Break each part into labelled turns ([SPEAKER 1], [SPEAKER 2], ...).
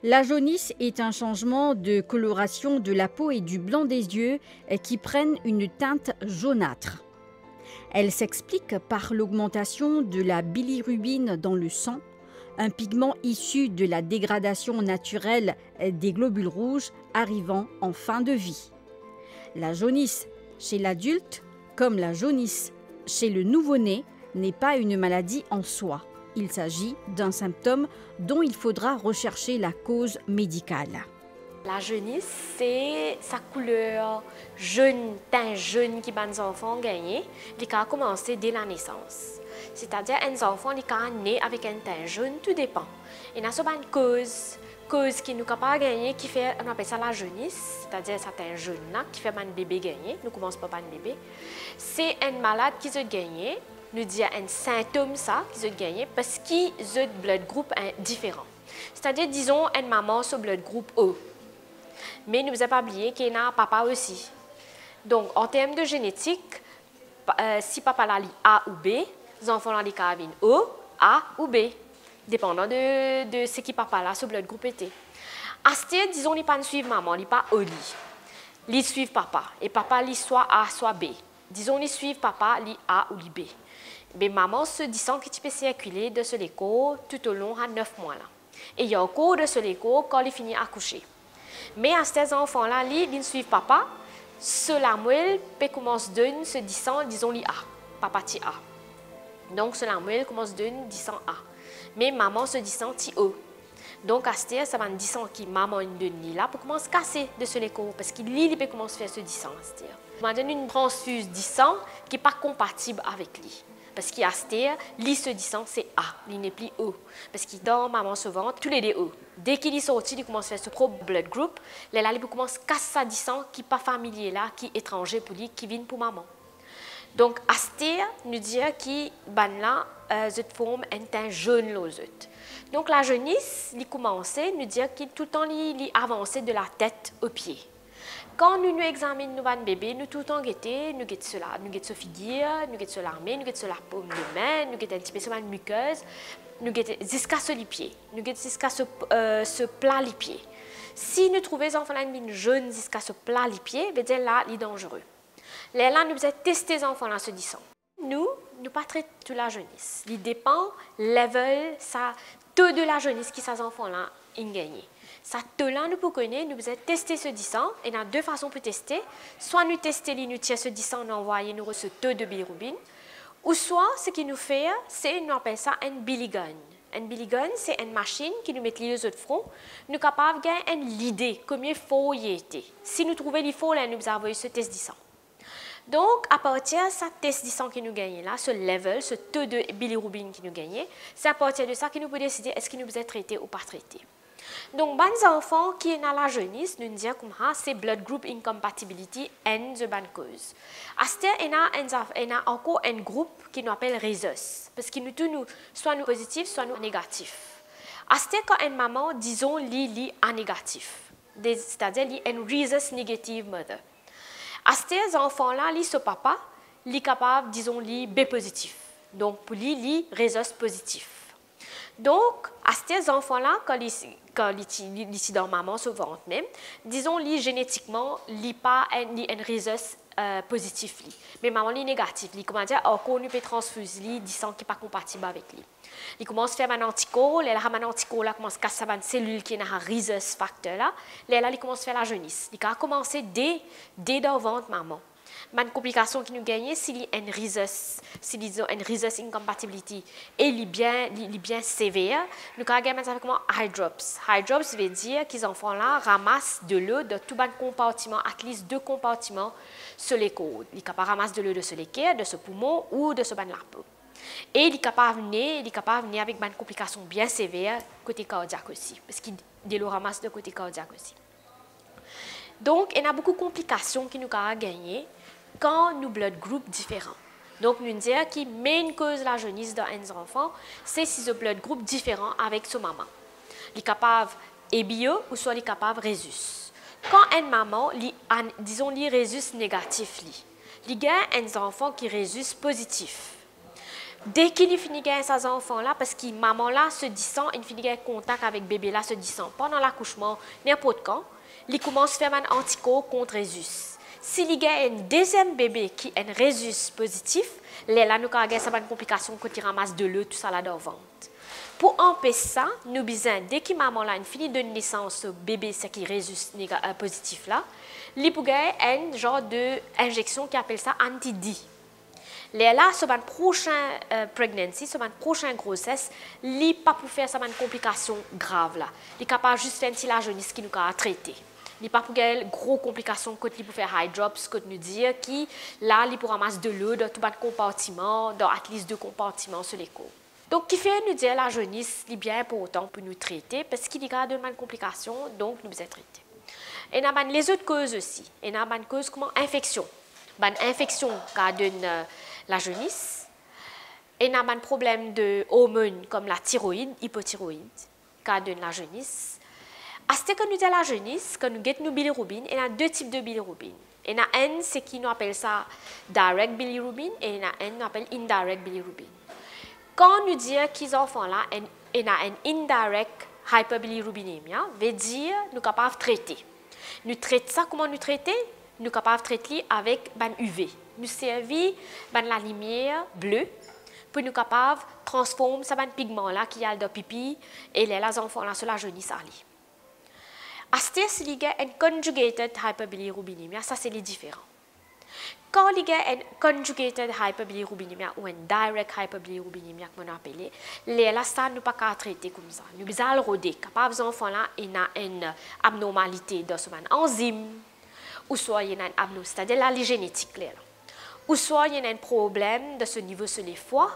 [SPEAKER 1] La jaunisse est un changement de coloration de la peau et du blanc des yeux qui prennent une teinte jaunâtre. Elle s'explique par l'augmentation de la bilirubine dans le sang, un pigment issu de la dégradation naturelle des globules rouges arrivant en fin de vie. La jaunisse chez l'adulte, comme la jaunisse chez le nouveau-né, n'est pas une maladie en soi. Il s'agit d'un symptôme dont il faudra rechercher la cause médicale.
[SPEAKER 2] La jaunisse, c'est sa couleur jaune, teint jaune que les enfants gagnent, qui a commencé dès la naissance. C'est-à-dire les enfants qui sont nés avec un teint jaune, tout dépend. Il y a une cause qui nous capable de gagner, qui fait, on appelle ça la jaunisse, c'est-à-dire ça teint jaune là, qui fait un bébé gagner. Nous commençons pas par un bébé. C'est un malade qui se gagne. Nous disons un symptôme ça qui se gagne parce qu'ils ont blood group différent. C'est-à-dire, disons, une maman sur blood group O. Mais nous n'avons pas oublié qu'il y a un papa aussi. Donc, en termes de génétique, si papa a A ou B, les enfants ont O, A ou B, dépendant de ce qui papa là sur blood group était. Astir, disons, ils ne suivent pas maman, ils ne pas au lit. Ils suivent papa, et papa lit soit A, soit B. Disons, ils suivent papa, lit A ou lit B. Mais maman se dit que tu peux circuler de ce léco tout au long de 9 mois. Là. Et il y a encore de ce léco quand il finit à coucher. Mais à ces enfants-là, ils ne suivent papa. Cela peut commencer de se disant, disons, li A. Papa ti A. Donc, cela commence de disant A. Mais maman se disant ti O. Donc, à ce ça va dire que maman de ni là pour commencer à casser de ce léco. Parce qu'il peut commencer à faire ce disant. On va donner une transfuse disant qui n'est pas compatible avec lui. Parce qu'il y a li se disant c'est A, li n'est plus O. Parce qu'il dort maman se ventre, tous les deux O. Dès qu'il est sorti, il commence à faire ce pro blood group. Là, il commence à casser sa disant qui n'est pas familier là, qui est étranger pour lui, qui vient pour maman. Donc, Astir nous dit que là, cette forme est un jaune l'osette. Donc, la jaunisse, il commence à nous dire qu'il tout le temps il avance de la tête aux pieds. Quand nous examinons nos bébés, nous tout le temps guettons, nous guettons cela, nous guettons ce figure, nous guettons l'armée, nous guettons la paume de main, nous guettons un petit peu sur la muqueuse, nous guettons jusqu'à ce pied, nous guettons jusqu'à ce plat les pieds. Si nous trouvons les enfants une jaune jusqu'à ce plat les pieds, là, il est dangereux. Là, nous devons tester les enfants là se disant. Nous pas traitons toute la jeunesse. Il dépend level, ça, taux de la jeunesse qui ces enfants là ont gagné. Ça, là, nous pouvons connaître, nous devons tester ce disant, et il y a deux façons pour tester. Soit nous tester, nous tirons ce disant, nous envoyons nous ce taux de bilirubine, ou soit ce qui nous fait, c'est, nous appelons ça un biligun. Un biligun, c'est une machine qui nous met les autres front, nous sommes capables de gagner une idée, combien il faut y être. Si nous trouvons les faux, là, nous avons ce test disant. Donc, à partir de ce test disant que nous gagnons là, ce level, ce taux de bilirubine que nous gagnons, c'est à partir de ça que nous pouvons décider est-ce qu'il nous est traité ou pas traité. Donc, les enfants qui sont à la jeunesse, nous disons que c'est blood group incompatibility and the bonne cause. À ce moment, il y a encore un groupe qui nous appelle rhesus, parce que nous soit nous positifs, soit nous négatifs. À ce moment, quand une maman, disons, lit en négatif, c'est-à-dire une rhesus negative mother. À ces enfants-là, ce papa, il est capable, disons, B positif. Donc, pour lui, il rhesus positif. Donc, à ces enfants-là, quand ils sont dans maman sur ventre même, disons, génétiquement, il n'est pas un rhesus positif. Mais maman est négatif. Comment dire, encore une transfuse, disant qu'il n'est pas compatible avec lui. Il commence à faire un anticorps, un anticorps commence à casser une cellule qui est un rhesus facteur. Là, il commence à faire la jaunisse. Il a commencé dès dans le ventre maman. Une complication qui nous gagne, s'il y a une rhesus incompatibility et il est bien sévère, nous avons avec comment eye drops. Eye drops veut dire que les enfants-là ramassent de l'eau de tout le compartiment, à least 2 compartiments sur les côtes. Ils sont capables de ramasser de l'eau de ce l'équerre, de ce poumon ou de ce ban de la peau. Et il est capable de venir avec une complication bien sévère côté cardiaque aussi, parce qu'il l'eau ramasse de côté cardiaque aussi. Donc, il y a beaucoup de complications qui nous ont gagné quand nous blood group différents. Donc, nous disons que la main cause de la jaunisse dans les enfants, c'est si ce blood group différent avec son maman. Il est capable EBO ou soit il est capable rhésus. Quand une maman, disons, rhésus négatif, il y a un enfant qui rhésus positif. Dès qu'il finit de ces enfants-là, parce que maman-là se descend, il finit de contact avec bébé-là se descend. Pendant l'accouchement, n'importe quand, il commence à faire un anticorps contre Rhésus. S'il y a un deuxième bébé qui est un Rhésus positif, là, nous avons une complication quand il ramasse de l'eau, tout ça là dans le ventre. Pour empêcher ça, nous besoin, dès que maman-là finit de naissance, bébé, c'est qui Rhésus positif là, il peut avoir un genre d'injection qui appelle ça anti-D. Là, sur une prochaine pregnancy, sur une prochaine grossesse, il n'est pas pour faire une complication grave là. Il est capable juste de faire la jaunisse qui nous a traité. Il n'est pas pour faire gros complications quand il peut faire high drops, quand nous dire qui là, il peut ramasser de l'eau dans tout le compartiment, dans at least 2 compartiments sur les côtes. Donc, qui fait nous dire la jaunisse est bien important pour nous traiter parce qu'il y a de complications, donc nous devons traiter. Et il y a les autres causes aussi. Il y a une cause comme infection. Une infection qui donne la jaunisse. Et il y a un problème de hormones comme la thyroïde, hypothyroïde, qui donne la jaunisse. À ce que nous disons la jaunisse, quand nous avons nos bilirubines, il y a 2 types de bilirubines. Il y en a un, c'est qui nous appelle ça direct bilirubin, et il y en a un, nous appelle indirect bilirubin. Quand nous disons qu'ils les enfants-là, il y a un indirect hyperbilirubinemia, veut dire nous sommes capables de traiter. Nous traitons ça, comment nous traiter? Nous sommes capables de traiter avec UV. Nous servons la lumière bleue pour nous capables de transformer ce pigment-là qui est dans le pipi et les enfants-là sur la jaunisse. À ce stade, il y a une conjugated hyperbilirubinemia, ça c'est les différents. Quand il y a une conjugated hyperbilirubinemia ou une direct hyperbilirubinemia, comme on appelle, là, ça ne peut pas traiter comme ça. Nous devons le roder. Quand les enfants-là, il y a une abnormalité dans ce enzyme, ou soit il y a une abnormalité, c'est-à-dire la génétique, là. Ou soit il y a un problème de ce niveau sur les foies,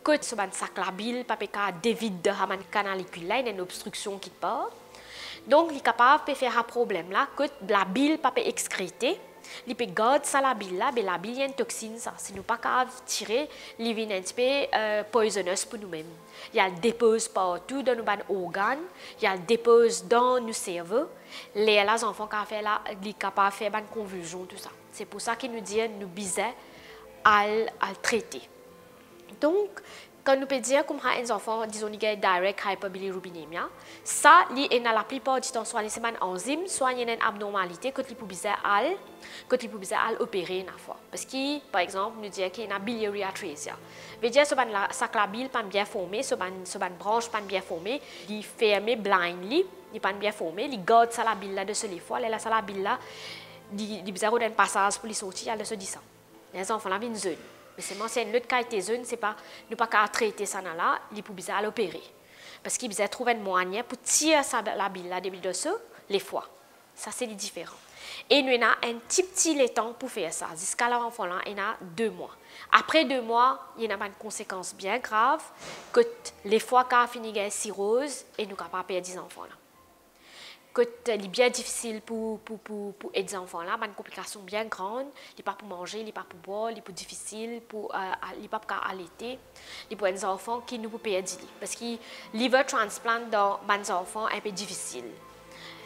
[SPEAKER 2] que ce sac la bile, pas dévide de la canalicule, il y a une obstruction qui part. Donc, il est capable de faire un problème là, que la bile pas excréter. Il peut garder ça la bile là, mais la bile est une toxine ça. Si nous pas capable de tirer, il vient un petit peu poisonneuse pour nous-mêmes. Il y a le dépose partout dans nos organes, il y a le dépose dans nos cerveaux. Les enfants qui fait là, ils sont capables de faire une convulsion tout ça. C'est pour ça qu'ils nous disent nous biser à le traiter. Donc, quand nous peut dire comme les enfants, disons, ils ont direct hyperbilirubinemia, ça, la plupart du temps, soit les enzymes, soit il y a une abnormalité que ils peuvent opérer une fois. Parce que, par exemple, nous disons qu'il y a une biliary atresia. Veut dire que la bile n'est pas bien formée, la branche n'est pas bien formée, il est fermé blindly, il n'est pas bien formé, il garde la bile là de ce les fois, là, la bile là, il y a un passage pour les sortir, il y a ce sang. Les enfants là, viennent zone. Mais c'est moi, c'est une autre qualité zone, c'est pas ne pas traiter ça là, il faut bien l'opérer. Parce qu'il faut trouver un moyen pour tirer la bile là début de ce les fois. Ça c'est les différents. Et nous avons un petit temps pour faire ça. Jusqu'à l'enfant là, il y a 2 mois. Après 2 mois, il y a une conséquence bien grave que les fois qu'a fini la cirrhose et nous pas perdre des enfants là. Que c'est bien difficile pour aider les enfants là, une complication bien grande, il n'est pas pour manger, il n'est pas pour boire, il est difficile, il n'est pas pour allaiter, il pour les enfants qui nous peuvent perdre. Parce que liver transplant dans les enfants est un peu difficile.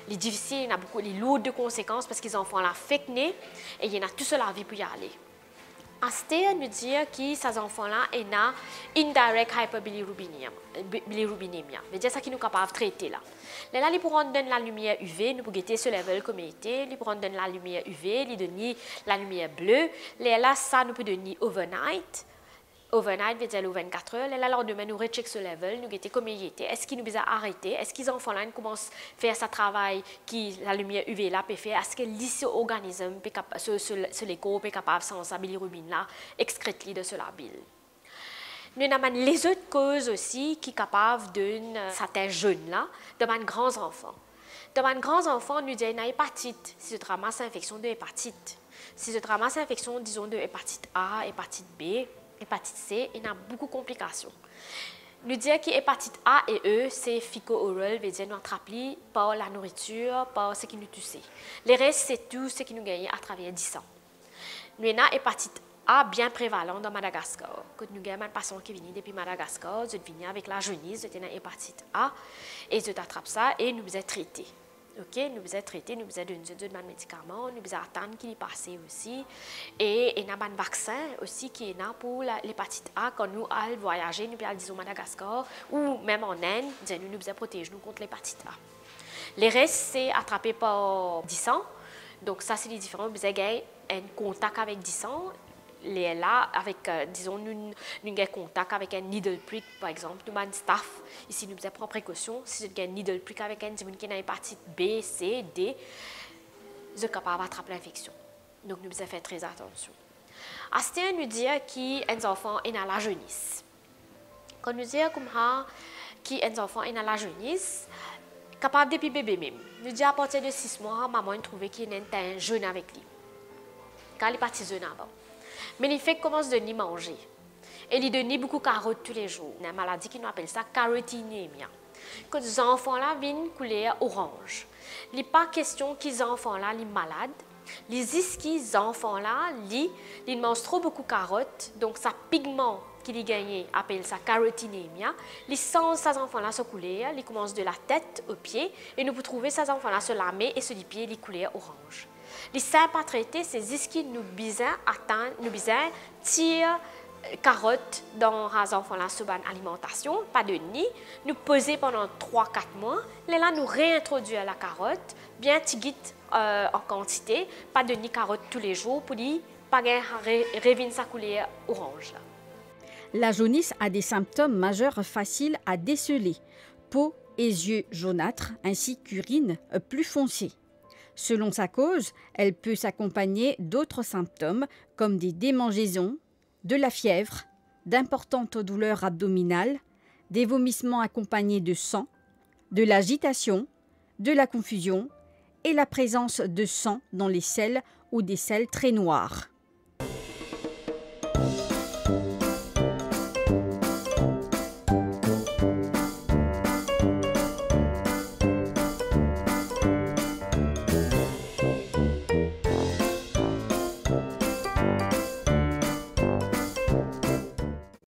[SPEAKER 2] Il est difficile, il y a beaucoup de lourdes conséquences parce que les enfants là fait-né et il y en a tout seul la vie pour y aller. À ce stade, nous dire que ces enfants-là ont indirect hyperbilirubinemia. C'est dire ça qui nous capable de traiter là. Là, ils pourront donner la lumière UV, nous pouvons guetter ce level comme était, ils pourront donner la lumière UV, ils donnent la lumière bleue. Là, ça nous peut donner overnight. Overnight veut dire 24 heures. Là, lendemain, nous recheck ce level, nous guetter comme il était. Est-ce qu'ils nous ont arrêté? Est-ce qu'ils enfants là commencent à faire ce travail qui la lumière UV là peut faire? Est-ce que l'organisme sur les corps est capable sans sa bilirubine là excréter de cela bile? Nous avons les autres causes aussi qui sont capables de certains jeunes là, de mes grands enfants. De mes grands enfants, nous disons une hépatite, si je ramasse infection de hépatite. Si je ramasse infection, disons de hépatite A, hépatite B, hépatite C, il y a beaucoup de complications. Nous disons que l'hépatite A et E, c'est féco-oral, veut dire nous attrapons par la nourriture, par ce qui nous touche. Les restes, c'est tout ce qui nous gagne à travers 10 ans. Nous avons l'hépatite A bien prévalent dans Madagascar. Quand nous avons un patient qui vient depuis Madagascar, je viens avec la jaunisse, je une hépatite A, et je t'attrape ça et nous vous traité. Ok, nous avons traité, nous avons donné des médicaments, nous avons attendu qu'il y passe aussi. Et il y a un vaccin aussi qui est là pour l'hépatite A. Quand nous allons voyager, nous allons disons Madagascar ou même en Inde, nous devons protéger nous contre l'hépatite A. Les restes, c'est attrapé par 10 ans. Donc ça, c'est les différents. Nous avons un contact avec 10 ans. Les là, avec, disons, nous avons contact avec un needle prick, par exemple, nous avons un staff. Ici, nous devons prendre précaution. Si nous avons un needle prick avec un qui a une hépatite B, C, D, nous sommes capables d'attraper l'infection. Donc, nous devons faire très attention. Astien nous dit qu'un enfant est dans la jeunesse. Quand nous disons comme ça, qu'un enfant est dans la jeunesse, capable depuis bébé même. Nous disons à partir de 6 mois, maman a trouvé qu'il est un jeune avec lui. Quand il est parti jeune avant. Mais il fait commence de donner manger. Et il donne beaucoup de carottes tous les jours. Il y a une maladie qui nous appelle ça carotinémie. Quand les enfants-là viennent couleur orange. Il n'est pas question que les enfants-là sont malades. Les enfants-là, ils mangent trop beaucoup de carottes. Donc, ça pigment qu'il a gagné appelle ça carotinémie. Les sens ces enfants-là se couler, ils commencent de la tête aux pieds. Et nous pouvons trouver ces enfants-là se lamer et sur les pieds, les couleurs orange. Les simples à traiter, c'est ce qui nous besoin atteindre, nous besoin tirer carottes dans les enfants-là sous alimentation, pas de nid, nous poser pendant 3-4 mois, là nous réintroduire la carotte, bien tigite en quantité, pas de nid carotte tous les jours pour dire pas revenir sa couleur orange.
[SPEAKER 1] La jaunisse a des symptômes majeurs faciles à déceler, peau et yeux jaunâtres ainsi qu'urine plus foncée. Selon sa cause, elle peut s'accompagner d'autres symptômes comme des démangeaisons, de la fièvre, d'importantes douleurs abdominales, des vomissements accompagnés de sang, de l'agitation, de la confusion et la présence de sang dans les selles ou des selles très noires.